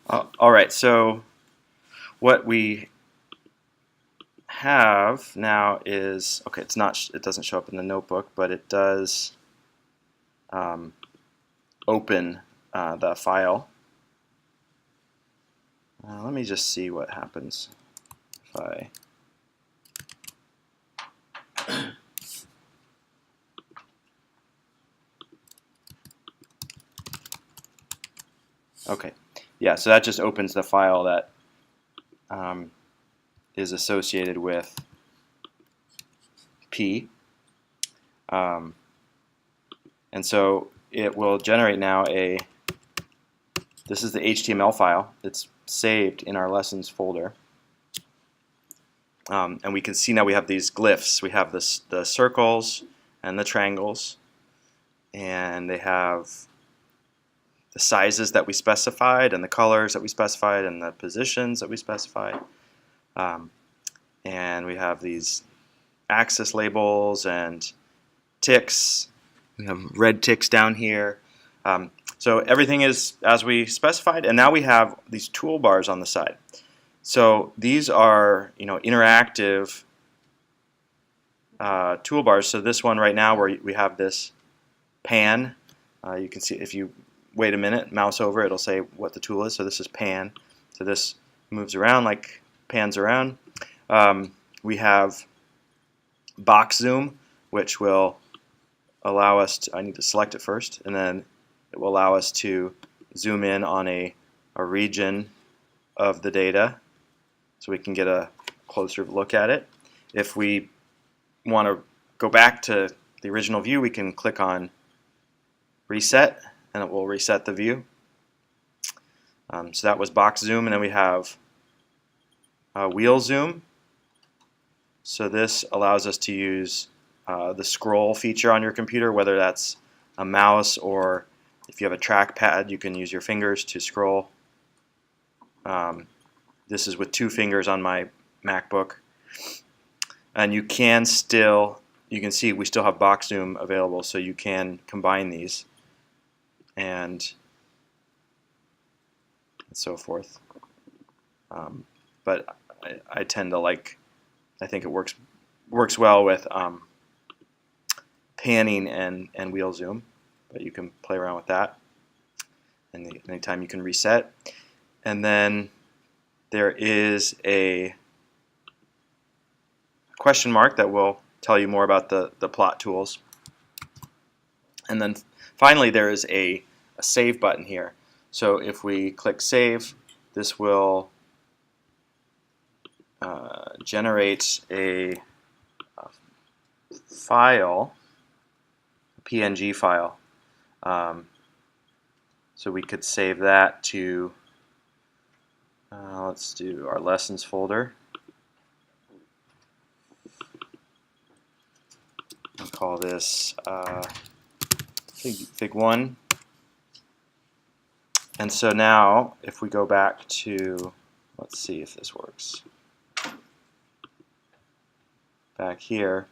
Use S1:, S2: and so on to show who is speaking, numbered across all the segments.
S1: All right, so what we have now is, okay, it's not, it doesn't show up in the notebook, but it does open the file. Let me just see what happens if I okay, yeah, so that just opens the file that is associated with P. And so it will generate now this is the HTML file. It's saved in our lessons folder. And we can see now we have these glyphs. We have the circles and the triangles, and they have the sizes that we specified and the colors that we specified and the positions that we specified. And we have these axis labels and ticks. We have red ticks down here. So everything is as we specified, and now we have these toolbars on the side. So these are, interactive toolbars. So this one right now, where we have this pan, you can see if you wait a minute, mouse over, it'll say what the tool is. So this is pan. So this moves around like pans around. We have box zoom, which will allow us to, I need to select it first, and then it will allow us to zoom in on a region of the data so we can get a closer look at it. If we want to go back to the original view, we can click on reset and it will reset the view. So that was box zoom, and then we have wheel zoom. So this allows us to use the scroll feature on your computer, whether that's a mouse or if you have a trackpad, you can use your fingers to scroll. This is with 2 fingers on my MacBook. And you can see we still have box zoom available, so you can combine these and so forth. But I tend to I think it works well with panning and wheel zoom, but you can play around with that. And anytime you can reset. And then there is a question mark that will tell you more about the plot tools. And then finally there is a save button here. So if we click save, this will generate a file, a PNG file. So we could save that to, let's do our lessons folder. I'll call this Fig 1. And so now, if we go back to, let's see if this works. Back here.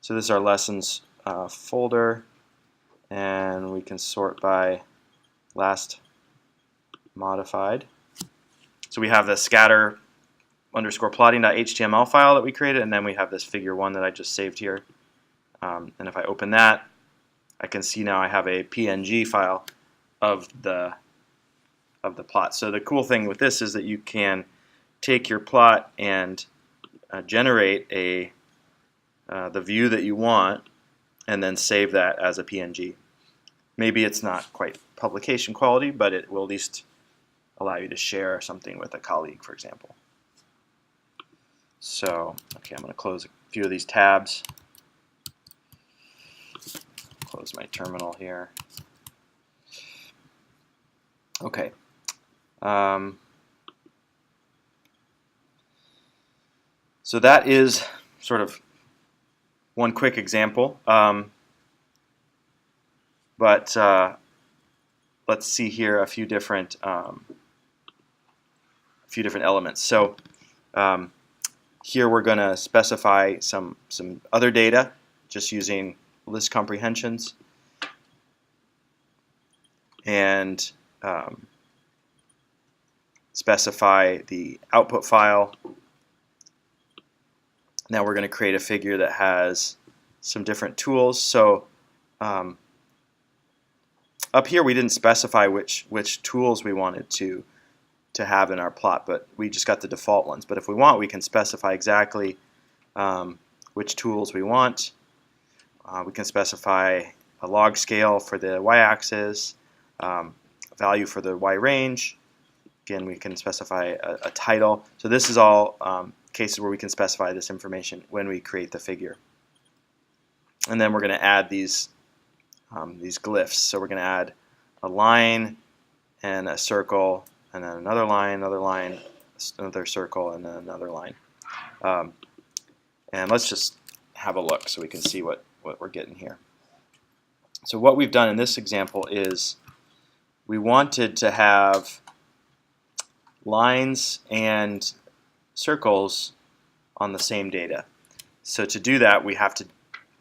S1: So this is our lessons folder, and we can sort by last modified. So we have the scatter underscore plotting.html file that we created, and then we have this figure 1 that I just saved here. And if I open that, I can see now I have a PNG file of the plot. So the cool thing with this is that you can take your plot and generate the view that you want and then save that as a PNG. Maybe it's not quite publication quality, but it will at least allow you to share something with a colleague, for example. So, okay, I'm going to close a few of these tabs. Close my terminal here. Okay. So that is sort of one quick example. But let's see here a few different elements. So here we're going to specify some other data just using list comprehensions, and specify the output file. Now we're going to create a figure that has some different tools. So up here we didn't specify which tools we wanted to have in our plot, but we just got the default ones. But if we want, we can specify exactly which tools we want. We can specify a log scale for the y-axis, value for the y range. Again, we can specify a title. So this is all cases where we can specify this information when we create the figure. And then we're going to add these glyphs. So we're going to add a line and a circle, and then another line, another circle, and then another line. And let's just have a look so we can see what we're getting here. So what we've done in this example is we wanted to have lines and circles on the same data. So to do that, we have to,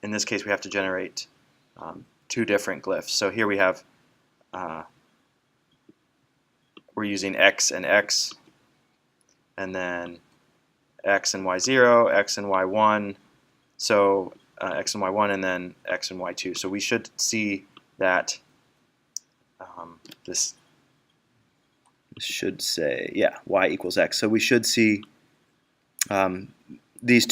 S1: in this case, we have to generate two different glyphs. So here we have, we're using x and x, and then x and y0, x and y1, so x and y1, and then x and y2. So we should see that this should say, yeah, y equals x. So we should see this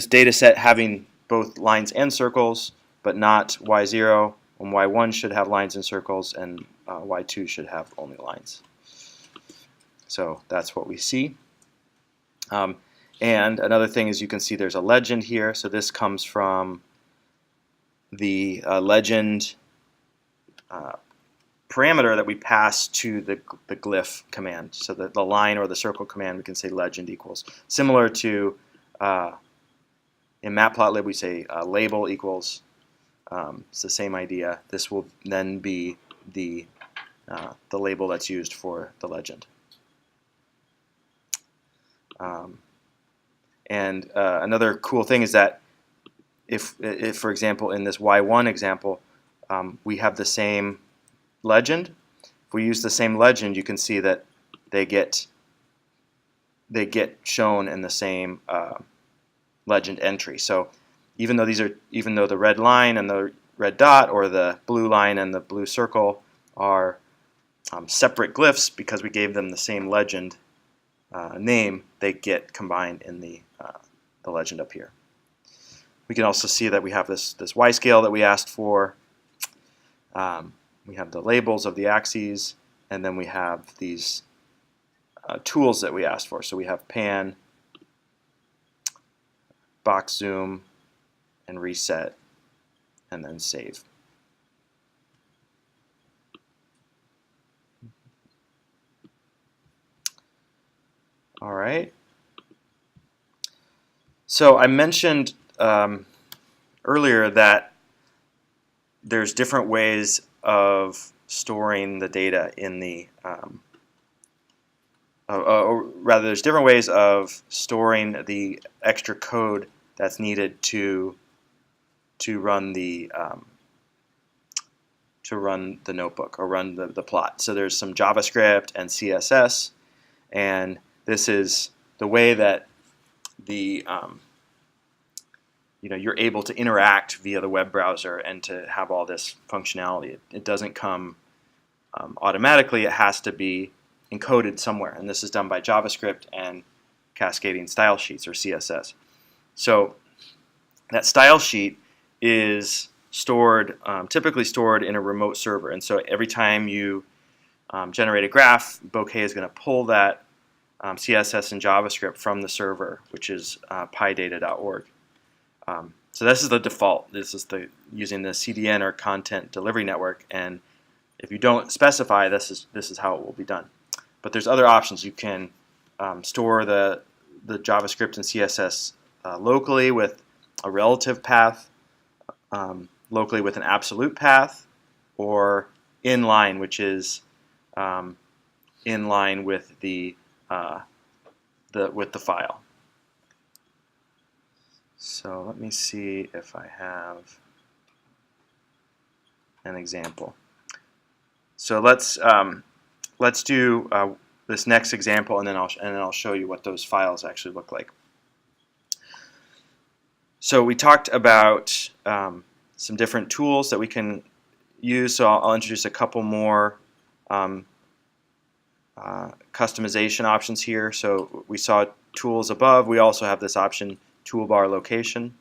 S1: data set having both lines and circles, but not y0, and y1 should have lines and circles, and y2 should have only lines. So that's what we see. And another thing is you can see there's a legend here. So this comes from the legend parameter that we pass to the glyph command. So that the line or the circle command, we can say legend equals. Similar to in Matplotlib, we say label equals. It's the same idea. This will then be the label that's used for the legend. And another cool thing is that if for example, in this y1 example, we have the same legend. If we use the same legend, you can see that they get shown in the same legend entry. So even though the red line and the red dot, or the blue line and the blue circle, are separate glyphs because we gave them the same legend name, they get combined in the legend up here. We can also see that we have this Y scale that we asked for. We have the labels of the axes, and then we have these tools that we asked for. So we have pan, box zoom, and reset, and then save. All right. So I mentioned earlier that there's different ways of storing the data in the, or rather, there's different ways of storing the extra code that's needed to run the notebook or run the plot. So there's some JavaScript and CSS, and this is the way that you're able to interact via the web browser and to have all this functionality. It doesn't come automatically. It has to be encoded somewhere, and this is done by JavaScript and cascading style sheets, or CSS. So that style sheet is stored, typically stored in a remote server, and so every time you generate a graph, Bokeh is going to pull that CSS and JavaScript from the server, which is pydata.org. So this is the default. This is using the CDN, or Content Delivery Network, and if you don't specify, this is how it will be done. But there's other options. You can store the JavaScript and CSS locally with a relative path, locally with an absolute path, or inline, which is in line with the file. So let me see if I have an example. So let's do this next example, and then I'll show you what those files actually look like. So we talked about some different tools that we can use. So I'll introduce a couple more customization options here. So we saw tools above. We also have this option, toolbar location.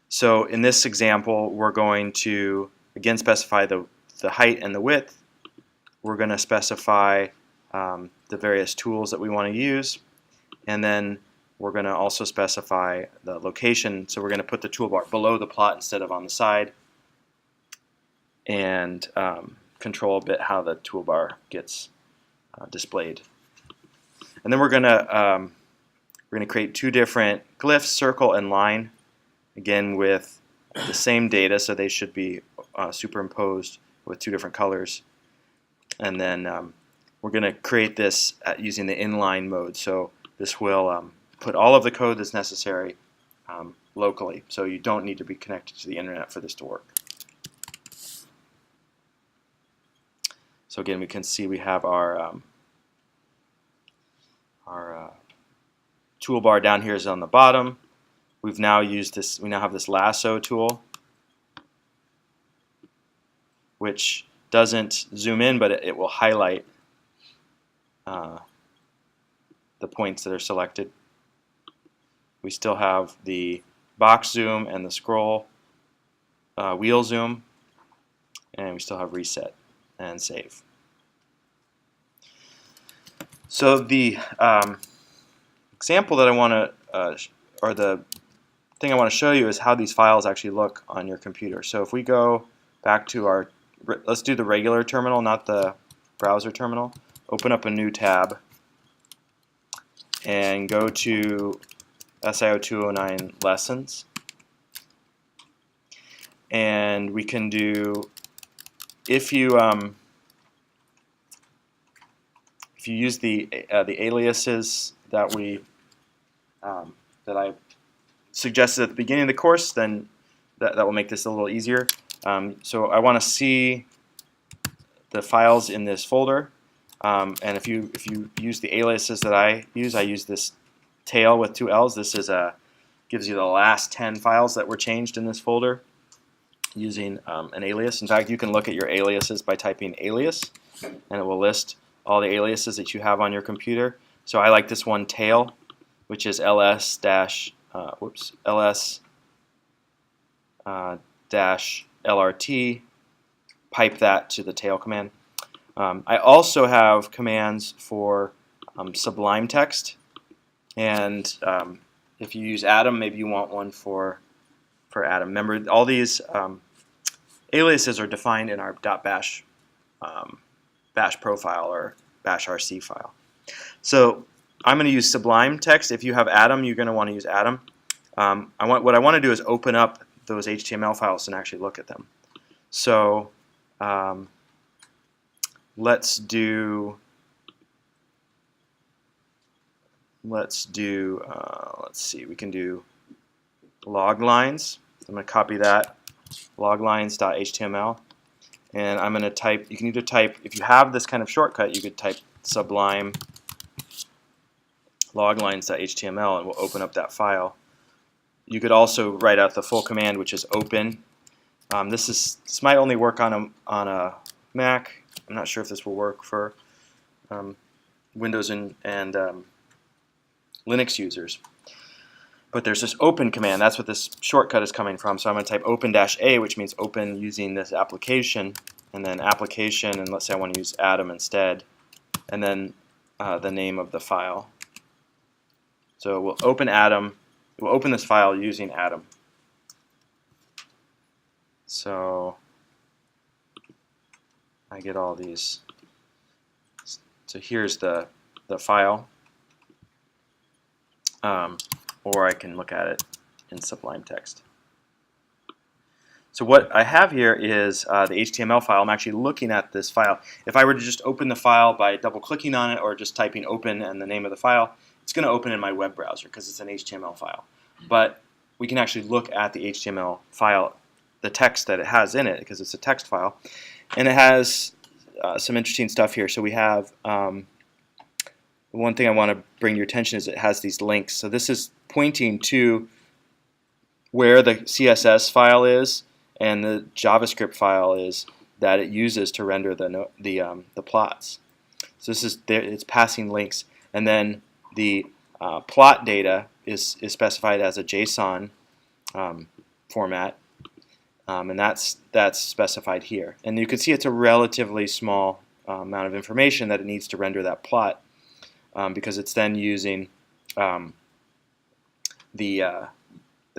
S1: So in this example, we're going to again specify the height and the width. We're going to specify the various tools that we want to use, and then we're going to also specify the location. So we're going to put the toolbar below the plot instead of on the side, and control a bit how the toolbar gets displayed. And then we're going to create two different glyphs, circle and line, again with the same data, so they should be superimposed with two different colors. And then we're going to create this using the inline mode. So this will put all of the code that's necessary locally, so you don't need to be connected to the internet for this to work. So again, we can see we have our toolbar down here is on the bottom. We've now used this. We now have this lasso tool, which doesn't zoom in, but it will highlight the points that are selected. We still have the box zoom and the scroll wheel zoom, and we still have reset and save. So the example that I want to, or the thing I want to show you is how these files actually look on your computer. So if we go back to our, let's do the regular terminal, not the browser terminal. Open up a new tab and go to SIO 209 lessons, and we can do, if you use the aliases that I suggested at the beginning of the course, then that will make this a little easier. So I want to see the files in this folder, and if you use the aliases that I use this tail with two L's. This is gives you the last 10 files that were changed in this folder using an alias. In fact, you can look at your aliases by typing alias, and it will list all the aliases that you have on your computer. So I like this one, tail, which is ls dash lrt. Pipe that to the tail command. I also have commands for Sublime Text, and if you use Atom, maybe you want one for Atom. Remember, all these aliases are defined in our .bash bash profile or bash rc file. So I'm going to use Sublime Text. If you have Atom, you're going to want to use Atom. What I want to do is open up those HTML files and actually look at them. So let's see, we can do log lines. I'm going to copy that, loglines.html, and I'm going to type, you can either type, if you have this kind of shortcut, you could type sublime loglines.html and we'll open up that file. You could also write out the full command, which is open. This might only work on a Mac. I'm not sure if this will work for Windows and Linux users. But there's this open command. That's what this shortcut is coming from. So I'm going to type open-a, which means open using this application, and then application, and let's say I want to use Atom instead, and then the name of the file. So we'll open Atom. We'll open this file using Atom. So I get all these. So here's the file, or I can look at it in Sublime Text. So what I have here is the HTML file. I'm actually looking at this file. If I were to just open the file by double-clicking on it or just typing open and the name of the file, it's going to open in my web browser because it's an HTML file. But we can actually look at the HTML file, the text that it has in it, because it's a text file. And it has some interesting stuff here. So we have one thing I want to bring to your attention is it has these links. So this is pointing to where the CSS file is and the JavaScript file is that it uses to render the plots. So this is there, it's passing links, and then the plot data is specified as a JSON format, and that's specified here. And you can see it's a relatively small amount of information that it needs to render that plot, because it's then using the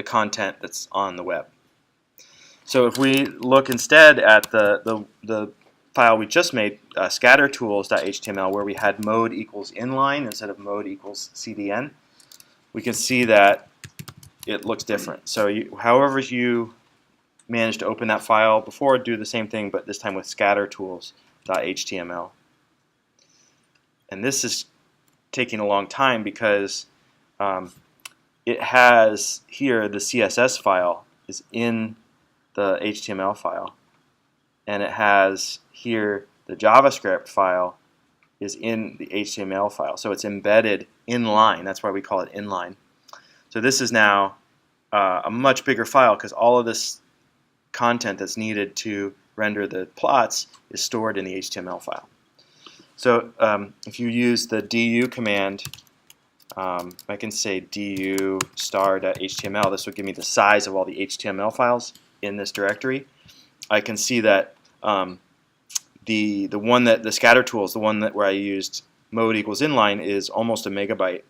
S1: content that's on the web. So if we look instead at the file we just made, scattertools.html, where we had mode equals inline instead of mode equals CDN, we can see that it looks different. So however you managed to open that file before, do the same thing, but this time with scattertools.html. And this is taking a long time because it has here the CSS file is in the HTML file, and it has here the JavaScript file is in the HTML file. So it's embedded inline. That's why we call it inline. So this is now a much bigger file because all of this content that's needed to render the plots is stored in the HTML file. So if you use the du command, I can say du star.html. This would give me the size of all the HTML files in this directory. I can see that the one that the scatter tools, the one that where I used mode equals inline, is almost a megabyte,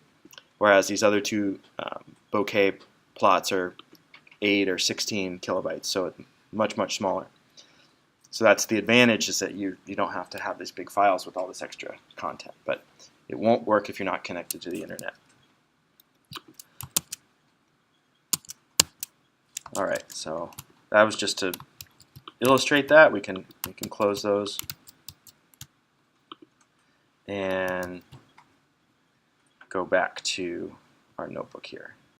S1: whereas these other two bokeh plots are 8 or 16 kilobytes, so it's much smaller. So that's the advantage, is that you don't have to have these big files with all this extra content, but it won't work if you're not connected to the internet. All right, so that was just to illustrate that. We can close those and go back to our notebook here.